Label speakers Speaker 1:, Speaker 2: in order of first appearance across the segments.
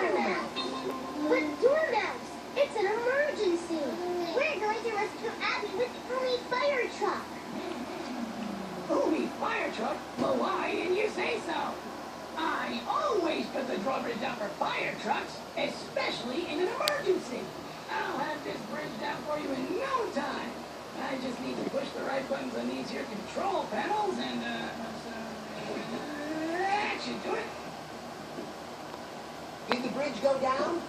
Speaker 1: Dormouse! But Dormouse, it's an emergency! We're going to rescue Abby with Umi Fire Truck!
Speaker 2: Umi Fire Truck? Well, why didn't you say so? I always put the drawbridge down for fire trucks, especially in an emergency. I'll have this bridge down for you in no time. I just need to push the right buttons on these here control panels and, that should do it.
Speaker 3: Did the bridge go down?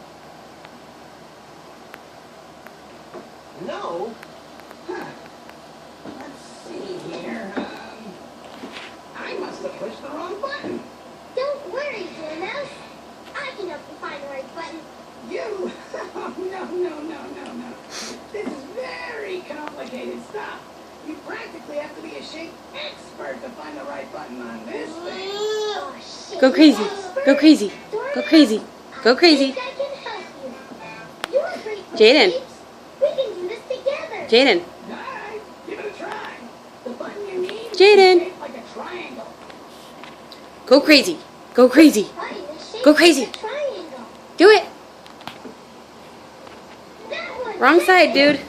Speaker 3: No.
Speaker 2: Huh. Let's see here. I must have pushed the wrong button.
Speaker 1: Don't worry, Dormouse. I can help you find the right button.
Speaker 2: You? Oh, no. This is very complicated stuff. You practically have to be a shape expert to find the right button on this thing.
Speaker 1: Oh, shit.
Speaker 4: Go crazy. Go crazy. Go crazy. Go crazy.
Speaker 1: I think I can help you. You're great with
Speaker 4: Jaden.
Speaker 1: shapes. We can do this together.
Speaker 4: Jaden.
Speaker 2: All right, give it a try. The button you need is
Speaker 4: Jaden.
Speaker 2: shaped like a triangle.
Speaker 4: Go crazy. Go crazy.
Speaker 1: Button is shaped
Speaker 4: Go crazy.
Speaker 1: like a triangle.
Speaker 4: Do it.
Speaker 1: That one.
Speaker 4: Wrong side, dude.